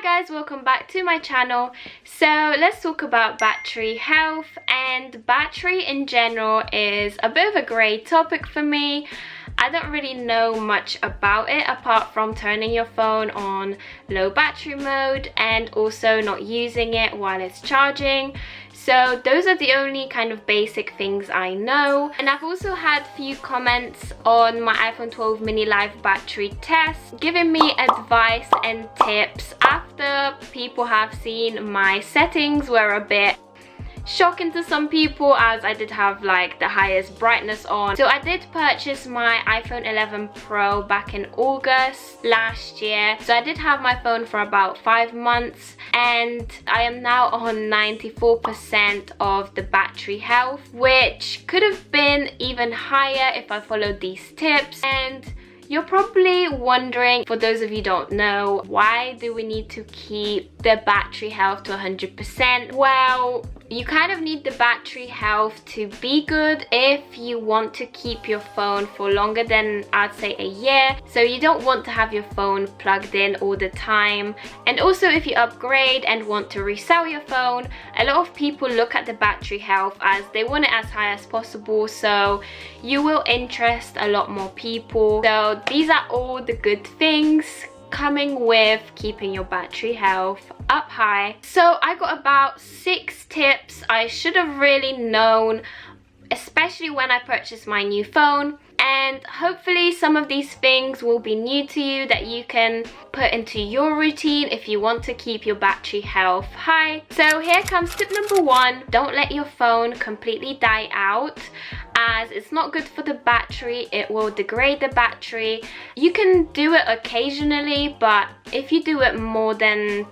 Hi guys, welcome back to my channel. So let's talk about battery health, and battery in general is a bit of a grey topic for me. I don't really know much about it apart from turning your phone on low battery mode and also not using it while it's charging. So those are the only kind of basic things I know. And I've also had a few comments on my iPhone 12 mini live battery test giving me advice and tips after people have seen my settings were a bit shocking to some people, as I did have like the highest brightness on. So I did purchase my iPhone 11 Pro back in August last year. So I did have my phone for about 5 months and I am now on 94% of the battery health, which could have been even higher if I followed these tips. And you're probably wondering, for those of you who don't know, why do we need to keep the battery health to 100%? Well, you kind of need the battery health to be good if you want to keep your phone for longer than, I'd say, a year. So you don't want to have your phone plugged in all the time. And also if you upgrade and want to resell your phone, a lot of people look at the battery health as they want it as high as possible, so you will interest a lot more people. So these are all the good things coming with keeping your battery health up high. So I got about 6 tips I should have really known, especially when I purchased my new phone. And hopefully some of these things will be new to you that you can put into your routine if you want to keep your battery health high. So here comes tip number 1. Don't let your phone completely die out, as it's not good for the battery. It will degrade the battery. You can do it occasionally, but if you do it more than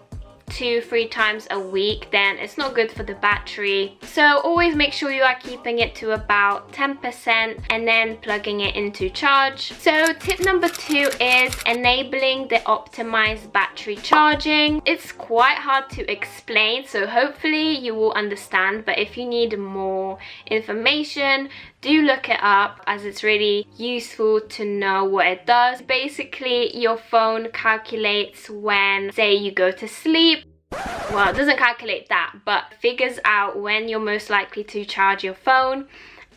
2-3 times a week, then it's not good for the battery. So always make sure you are keeping it to about 10% and then plugging it into charge. So tip number 2 is enabling the optimized battery charging. It's quite hard to explain, so hopefully you will understand, but if you need more information, do look it up, as it's really useful to know what it does. Basically, your phone calculates when, say, you go to sleep. Well, it doesn't calculate that, but figures out when you're most likely to charge your phone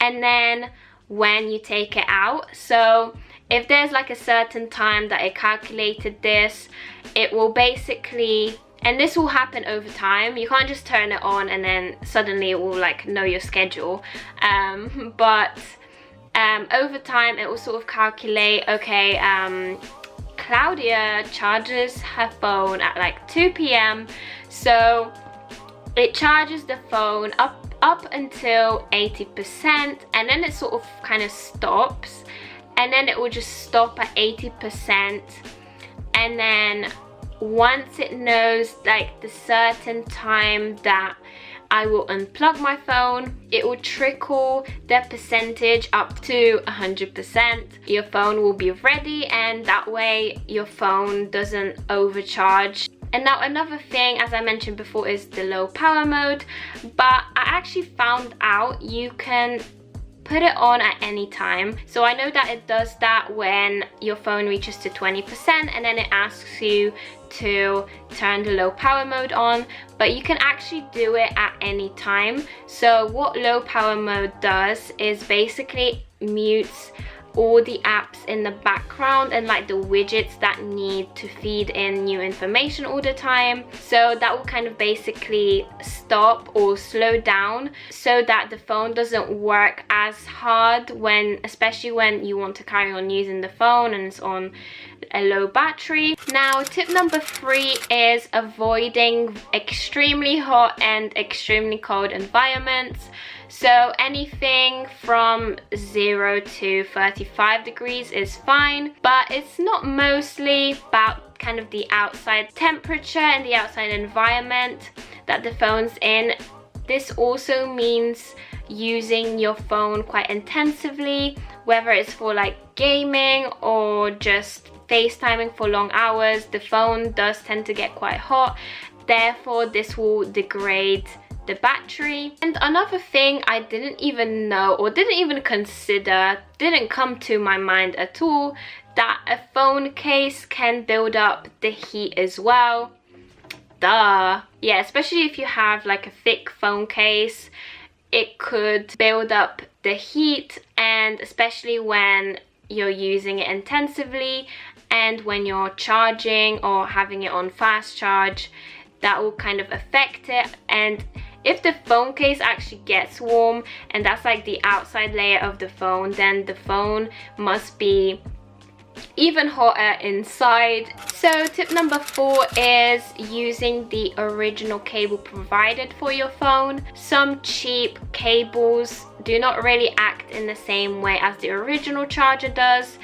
and then when you take it out. So if there's like a certain time that it calculated this, it will basically, and this will happen over time. You can't just turn it on and then suddenly it will like know your schedule. But over time it will sort of calculate, okay, Klaudia charges her phone at like 2 p.m. So it charges the phone up until 80%, and then it sort of kind of stops, and then it will just stop at 80%, and then once it knows like the certain time that I will unplug my phone, it will trickle the percentage up to 100%. Your phone will be ready, and that way your phone doesn't overcharge. And now another thing, as I mentioned before, is the low power mode, but I actually found out you can put it on at any time. So I know that it does that when your phone reaches to 20%, and then it asks you to turn the low power mode on, but you can actually do it at any time. So what low power mode does is basically mutes all the apps in the background and like the widgets that need to feed in new information all the time. So that will kind of basically stop or slow down so that the phone doesn't work as hard when, especially when you want to carry on using the phone and it's on a low battery. Now tip number 3 is avoiding extremely hot and extremely cold environments. So anything from 0 to 35 degrees is fine, but it's not mostly about kind of the outside temperature and the outside environment that the phone's in. This also means using your phone quite intensively, whether it's for like gaming or just FaceTiming for long hours. The phone does tend to get quite hot, therefore this will degrade the battery. And another thing I didn't even know or didn't even consider, didn't come to my mind at all, that a phone case can build up the heat as well. duh. Yeah, especially if you have like a thick phone case, it could build up the heat, and especially when you're using it intensively and when you're charging or having it on fast charge, that will kind of affect it. And if the phone case actually gets warm, and that's like the outside layer of the phone, then the phone must be even hotter inside. So tip number 4 is using the original cable provided for your phone. Some cheap cables do not really act in the same way as the original charger does,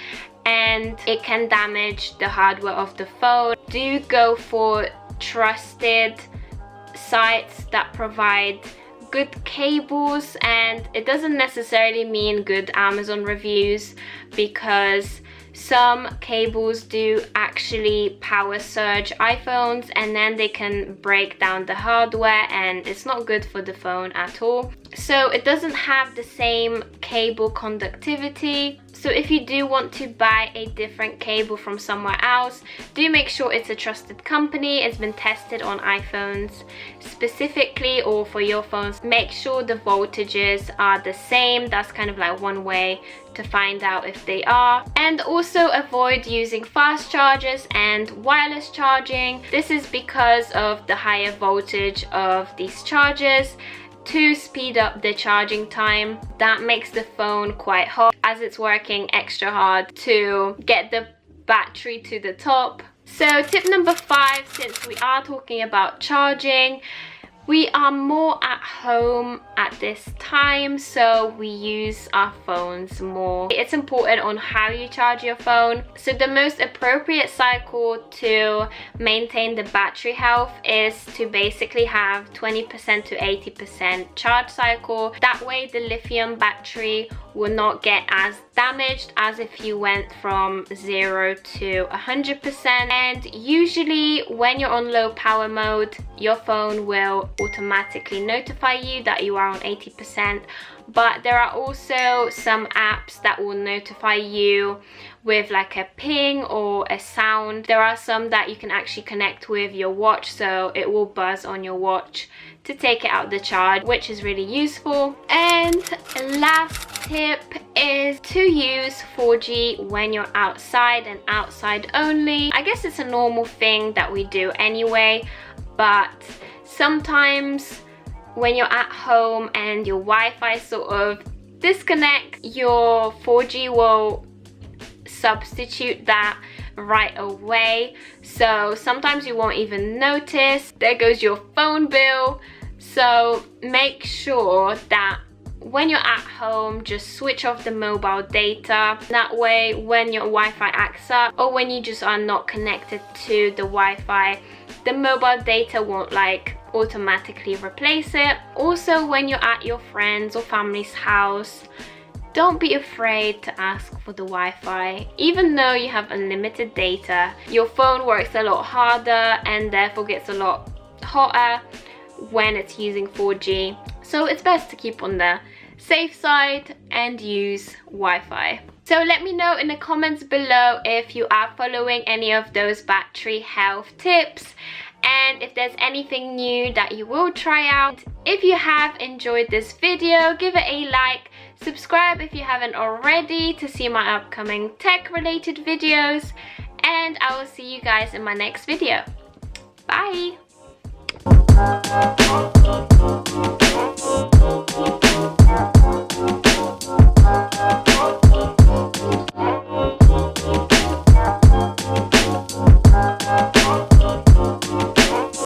and it can damage the hardware of the phone. Do go for trusted sites that provide good cables, and it doesn't necessarily mean good Amazon reviews, because some cables do actually power surge iPhones, and then they can break down the hardware, and it's not good for the phone at all. So it doesn't have the same cable conductivity. So if you do want to buy a different cable from somewhere else, do make sure it's a trusted company, it's been tested on iPhones specifically, or for your phones. Make sure the voltages are the same. That's kind of like one way to find out if they are. And also avoid using fast chargers and wireless charging. This is because of the higher voltage of these chargers. To speed up the charging time, that makes the phone quite hot as it's working extra hard to get the battery to the top. So tip number 5, since we are talking about charging, we are more at home at this time, so we use our phones more. It's important on how you charge your phone. So the most appropriate cycle to maintain the battery health is to basically have 20% to 80% charge cycle. That way the lithium battery will not get as damaged as if you went from 0 to 100%. And usually when you're on low power mode, your phone will automatically notify you that you are on 80%, but there are also some apps that will notify you with like a ping or a sound. There are some that you can actually connect with your watch, so it will buzz on your watch to take it out the charge, which is really useful. And last tip is to use 4G when you're outside and outside only. I guess it's a normal thing that we do anyway, but sometimes when you're at home and your Wi-Fi sort of disconnects, your 4G will substitute that right away. So sometimes you won't even notice. There goes your phone bill. So make sure that when you're at home, just switch off the mobile data. That way, when your Wi-Fi acts up, or when you just are not connected to the Wi-Fi, the mobile data won't like automatically replace it. Also, when you're at your friends or family's house, don't be afraid to ask for the Wi-Fi. Even though you have unlimited data, your phone works a lot harder and therefore gets a lot hotter when it's using 4G. So it's best to keep on the safe side and use Wi-Fi. So let me know in the comments below if you are following any of those battery health tips, and if there's anything new that you will try out. If you have enjoyed this video, give it a like, subscribe if you haven't already to see my upcoming tech related videos, and I will see you guys in my next video. Bye!